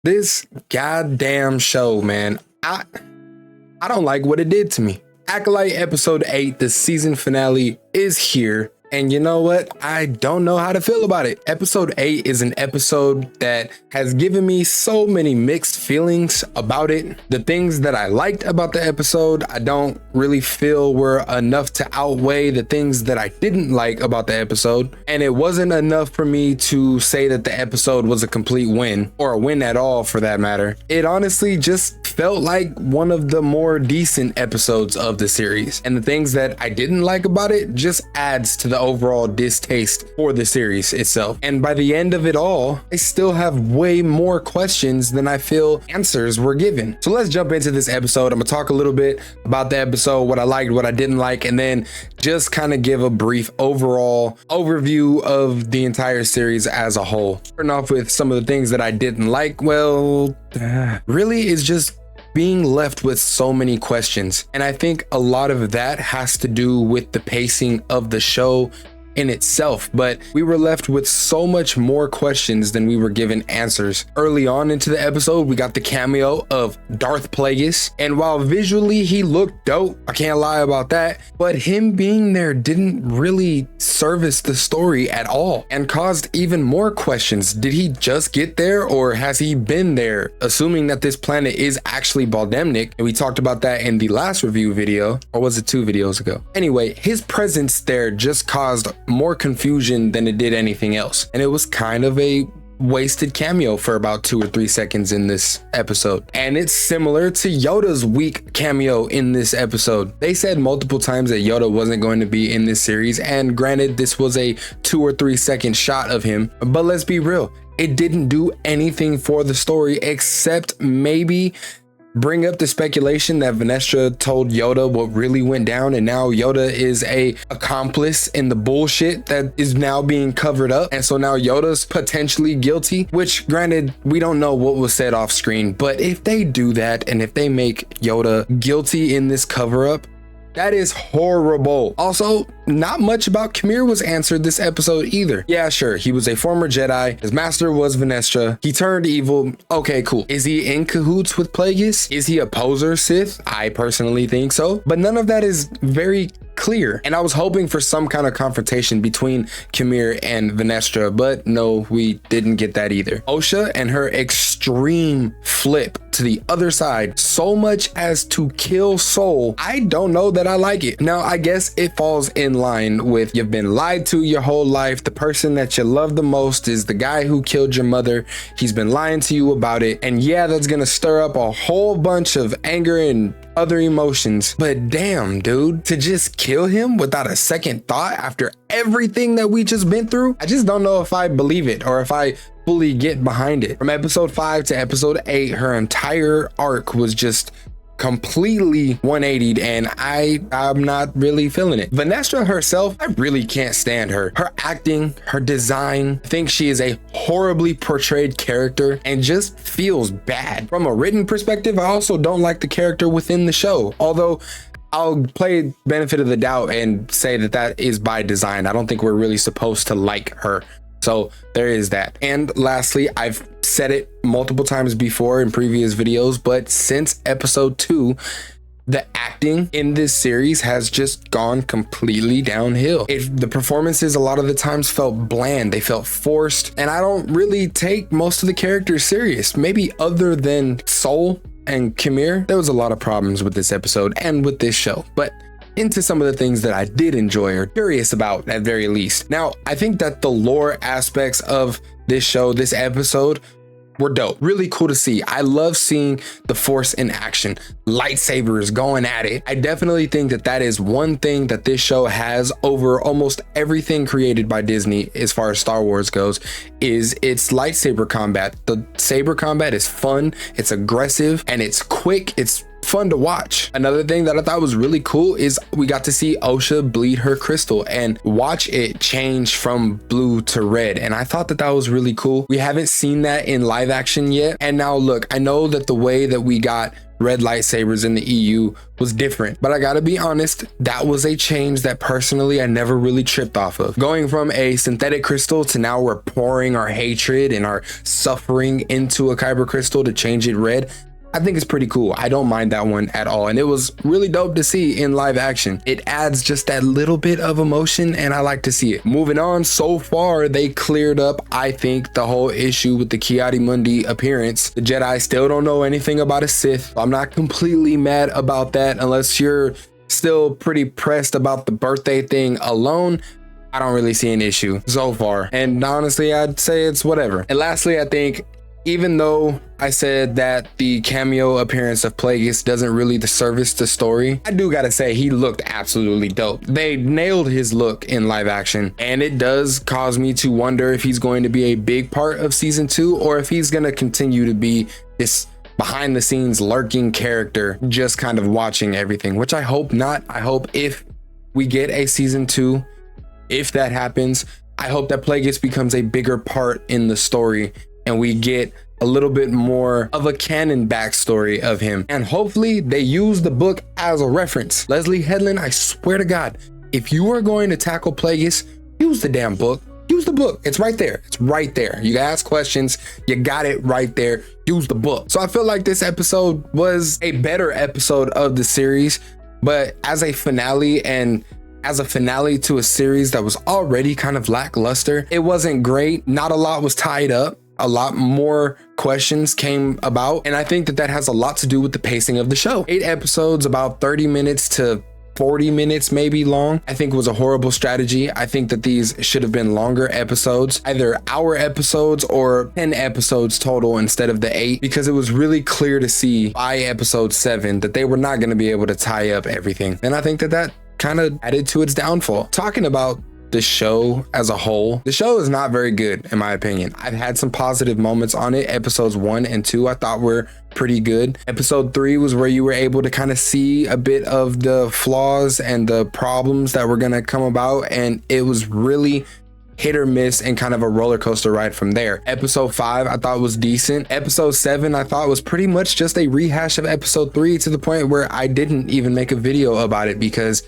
This goddamn show, man. I don't like what it did to me. Acolyte episode 8, the season finale, is here. And you know what? I don't know how to feel about it. Episode 8 is an episode that has given me so many mixed feelings about it. The things that I liked about the episode, I don't really feel were enough to outweigh the things that I didn't like about the episode. And it wasn't enough for me to say that the episode was a complete win, or a win at all for that matter. It honestly just felt like one of the more decent episodes of the series. And the things that I didn't like about it just adds to the overall distaste for the series itself. And by the end of it all, I still have way more questions than I feel answers were given. So let's jump into this episode. I'm gonna talk a little bit about the episode, what I liked, what I didn't like, and then just kind of give a brief overall overview of the entire series as a whole. Starting off with some of the things that I didn't like, well, really is just being left with so many questions. And I think a lot of that has to do with the pacing of the show in itself, but we were left with so much more questions than we were given answers. Early on into the episode, we got the cameo of Darth Plagueis, and while visually he looked dope, I can't lie about that, but him being there didn't really service the story at all and caused even more questions. Did he just get there, or has he been there? Assuming that this planet is actually Baldemnik, and we talked about that in the last review video, or was it 2 videos ago? Anyway, his presence there just caused more confusion than it did anything else, and it was kind of a wasted cameo for about 2 or 3 seconds in this episode. And it's similar to Yoda's weak cameo in this episode. They said multiple times that Yoda wasn't going to be in this series, and granted, this was a 2 or 3 second shot of him, but let's be real, it didn't do anything for the story except maybe bring up the speculation that Venestra told Yoda what really went down, and now Yoda is a accomplice in the bullshit that is now being covered up, and so now Yoda's potentially guilty, which granted, we don't know what was said off screen, but if they do that and if they make Yoda guilty in this cover up, that is horrible. Also, not much about Khmer was answered this episode either. Yeah, sure, he was a former Jedi. His master was Venestra. He turned evil. Okay, cool. Is he in cahoots with Plagueis? Is he a poser Sith? I personally think so, but none of that is very clear. And I was hoping for some kind of confrontation between Khmer and Venestra, but no, we didn't get that either. Osha and her extreme flip to the other side, so much as to kill Soul, I don't know that I like it. Now, I guess it falls in line with you've been lied to your whole life. The person that you love the most is the guy who killed your mother. He's been lying to you about it. And yeah, that's gonna stir up a whole bunch of anger and other emotions, but damn, dude, to just kill him without a second thought after everything that we just been through, I just don't know if I believe it or if I fully get behind it. From episode 5 to episode 8, her entire arc was just completely 180'd, and I'm not really feeling it. Venestra herself, I really can't stand her. Her acting, her design, I think she is a horribly portrayed character and just feels bad. From a written perspective, I also don't like the character within the show, although I'll play benefit of the doubt and say that that is by design. I don't think we're really supposed to like her. So there is that. And lastly, I've said it multiple times before in previous videos, but since episode 2, the acting in this series has just gone completely downhill. The performances a lot of the times felt bland, they felt forced, and I don't really take most of the characters serious. Maybe other than Soul and Khmer, there was a lot of problems with this episode and with this show, but into some of the things that I did enjoy or curious about at very least. Now, I think that the lore aspects of this show, this episode, were dope. Really cool to see. I love seeing the Force in action, lightsabers going at it. I definitely think that that is one thing that this show has over almost everything created by Disney as far as Star Wars goes, is its lightsaber combat. The saber combat is fun, it's aggressive, and it's quick. It's fun to watch. Another thing that I thought was really cool is we got to see Osha bleed her crystal and watch it change from blue to red, and I thought that that was really cool. We haven't seen that in live action yet, and now look, I know that the way that we got red lightsabers in the EU was different. But I gotta be honest, that was a change that personally I never really tripped off of. Going from a synthetic crystal to now we're pouring our hatred and our suffering into a kyber crystal to change it red, I think it's pretty cool. I don't mind that one at all. And it was really dope to see in live action. It adds just that little bit of emotion and I like to see it. Moving on, so far they cleared up, I think, the whole issue with the Ki-Adi-Mundi appearance. The Jedi still don't know anything about a Sith. I'm not completely mad about that unless you're still pretty pressed about the birthday thing alone. I don't really see an issue so far. And honestly, I'd say it's whatever. And lastly, I think even though I said that the cameo appearance of Plagueis doesn't really service the story, I do gotta say he looked absolutely dope. They nailed his look in live action, and it does cause me to wonder if he's going to be a big part of season 2 or if he's gonna continue to be this behind the scenes lurking character, just kind of watching everything, which I hope not. I hope if we get a season 2, if that happens, I hope that Plagueis becomes a bigger part in the story and we get a little bit more of a canon backstory of him. And hopefully they use the book as a reference. Leslie Headland, I swear to God, if you are going to tackle Plagueis, use the damn book. Use the book. It's right there. It's right there. You ask questions, you got it right there. Use the book. So I feel like this episode was a better episode of the series, but as a finale and as a finale to a series that was already kind of lackluster, it wasn't great. Not a lot was tied up. A lot more questions came about, and I think that that has a lot to do with the pacing of the show. 8 episodes, about 30 minutes to 40 minutes maybe long, I think was a horrible strategy. I think that these should have been longer episodes, either hour episodes or 10 episodes total instead of the 8, because it was really clear to see by episode 7 that they were not going to be able to tie up everything. And I think that that kind of added to its downfall. Talking about the show as a whole, the show is not very good in my opinion. I've had some positive moments on it. Episodes 1 and 2 I thought were pretty good. Episode 3 was where you were able to kind of see a bit of the flaws and the problems that were going to come about, and it was really hit or miss and kind of a roller coaster ride from there. Episode 5 I thought was decent. Episode 7 I thought was pretty much just a rehash of episode 3 to the point where I didn't even make a video about it because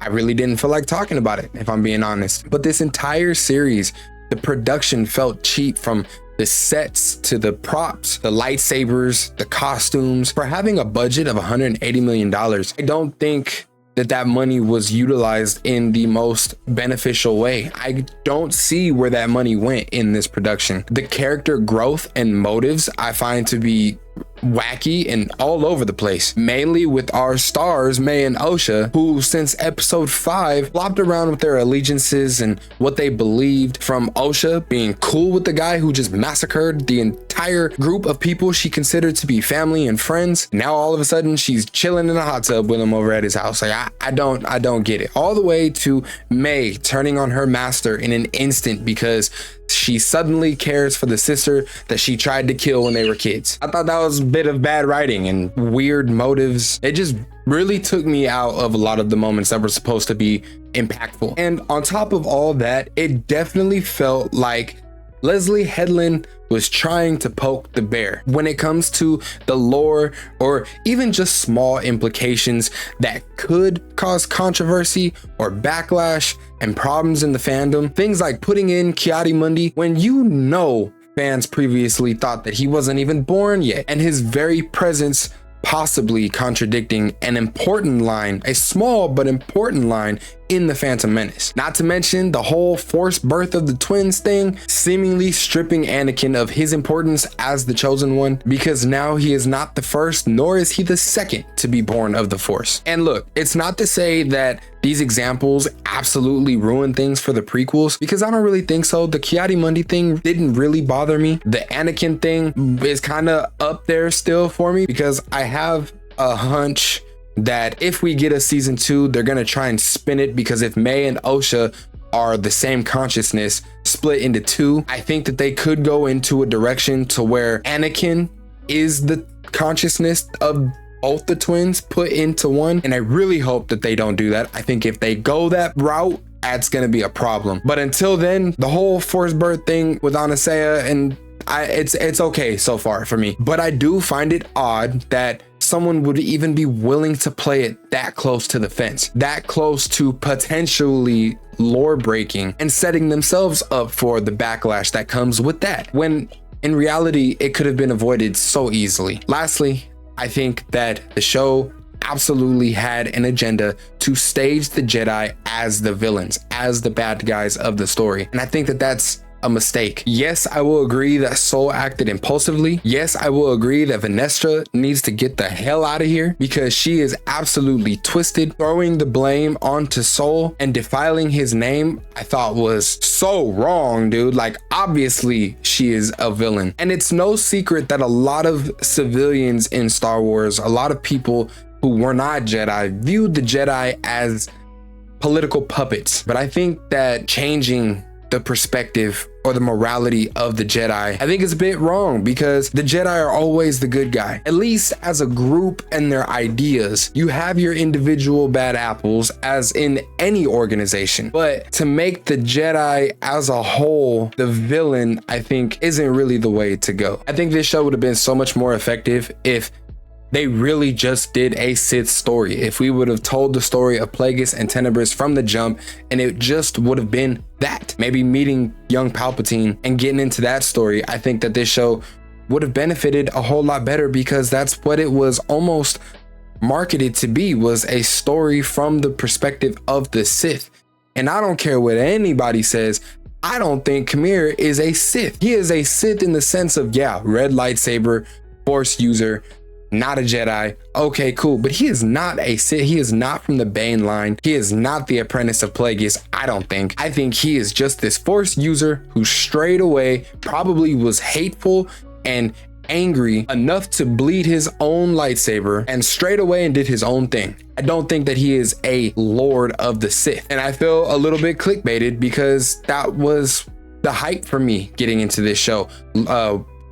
I really didn't feel like talking about it, if I'm being honest. But this entire series, the production felt cheap, from the sets to the props, the lightsabers, the costumes. For having a budget of $180 million, I don't think that that money was utilized in the most beneficial way. I don't see where that money went in this production. The character growth and motives I find to be wacky and all over the place, mainly with our stars May and Osha, who since episode 5 flopped around with their allegiances and what they believed, from Osha being cool with the guy who just massacred the entire group of people she considered to be family and friends. Now all of a sudden she's chilling in a hot tub with him over at his house. Like I don't get it. All the way to May turning on her master in an instant because she suddenly cares for the sister that she tried to kill when they were kids. I thought that was a bit of bad writing and weird motives. It just really took me out of a lot of the moments that were supposed to be impactful. And on top of all that, it definitely felt like Leslie Headland was trying to poke the bear when it comes to the lore or even just small implications that could cause controversy or backlash and problems in the fandom. Things like putting in Ki-Adi-Mundi when you know fans previously thought that he wasn't even born yet, and his very presence possibly contradicting an important line, a small but important line in the Phantom Menace. Not to mention the whole forced birth of the twins thing, seemingly stripping Anakin of his importance as the chosen one, because now he is not the first, nor is he the second to be born of the Force. And look, it's not to say that these examples absolutely ruin things for the prequels, because I don't really think so. The Ki-Adi-Mundi thing didn't really bother me. The Anakin thing is kind of up there still for me, because I have a hunch that if we get a season 2, they're gonna try and spin it, because if May and Osha are the same consciousness split into 2, I think that they could go into a direction to where Anakin is the consciousness of both the twins put into one, and I really hope that they don't do that. I think if they go that route, that's gonna be a problem. But until then, the whole forced birth thing with Anasea, and it's okay so far for me. But I do find it odd that someone would even be willing to play it that close to the fence, that close to potentially lore breaking and setting themselves up for the backlash that comes with that, when in reality it could have been avoided so easily. Lastly, I think that the show absolutely had an agenda to stage the Jedi as the villains, as the bad guys of the story, and I think that that's a mistake. Yes, I will agree that Soul acted impulsively. Yes, I will agree that Vanessa needs to get the hell out of here because she is absolutely twisted. Throwing the blame onto Soul and defiling his name, I thought was so wrong, dude. Like, obviously she is a villain. And it's no secret that a lot of civilians in Star Wars, a lot of people who were not Jedi, viewed the Jedi as political puppets. But I think that changing the perspective or the morality of the Jedi, I think is a bit wrong, because the Jedi are always the good guy, at least as a group and their ideas. You have your individual bad apples as in any organization, but to make the Jedi as a whole the villain, I think isn't really the way to go. I think this show would have been so much more effective if they really just did a Sith story. If we would have told the story of Plagueis and Tenebris from the jump, and it just would have been that, maybe meeting young Palpatine and getting into that story, I think that this show would have benefited a whole lot better, because that's what it was almost marketed to be, was a story from the perspective of the Sith. And I don't care what anybody says, I don't think Khmer is a Sith. He is a Sith in the sense of, yeah, red lightsaber, Force user, not a Jedi. Okay, cool. But he is not a Sith. He is not from the Bane line. He is not the apprentice of Plagueis, I don't think. I think he is just this Force user who strayed away, probably was hateful and angry enough to bleed his own lightsaber and strayed away and did his own thing. I don't think that he is a Lord of the Sith. And I feel a little bit clickbaited, because that was the hype for me getting into this show,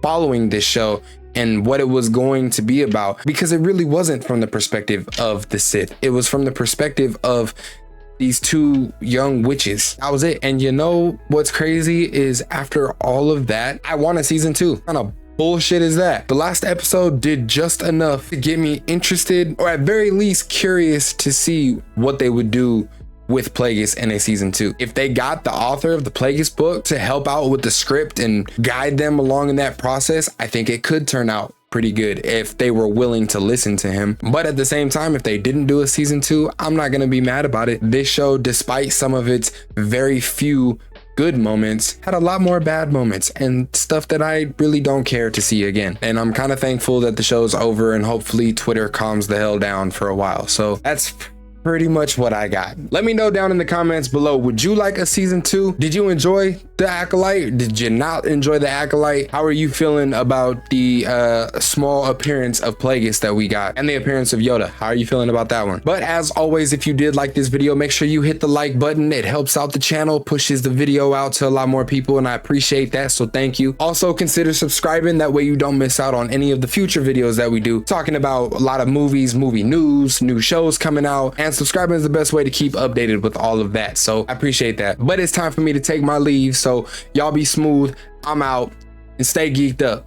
following this show and what it was going to be about, because it really wasn't from the perspective of the Sith. It was from the perspective of these two young witches. That was it. And you know what's crazy is, after all of that, I want a season 2. What kind of bullshit is that? The last episode did just enough to get me interested, or at very least curious, to see what they would do with Plagueis in a season 2. If they got the author of the Plagueis book to help out with the script and guide them along in that process, I think it could turn out pretty good if they were willing to listen to him. But at the same time, if they didn't do a season 2, I'm not gonna be mad about it. This show, despite some of its very few good moments, had a lot more bad moments and stuff that I really don't care to see again. And I'm kind of thankful that the show's over, and hopefully Twitter calms the hell down for a while. So that's pretty much what I got. Let me know down in the comments below, would you like a season 2? Did you enjoy the Acolyte? Did you not enjoy the Acolyte? How are you feeling about the small appearance of Plagueis that we got, and the appearance of Yoda? How are you feeling about that one? But as always, if you did like this video, make sure you hit the like button. It helps out the channel, pushes the video out to a lot more people, and I appreciate that, so thank you. Also consider subscribing, that way you don't miss out on any of the future videos that we do, talking about a lot of movies, movie news, new shows coming out, and subscribing is the best way to keep updated with all of that, so I appreciate that. But it's time for me to take my leave, so y'all be smooth. I'm out, and stay geeked up.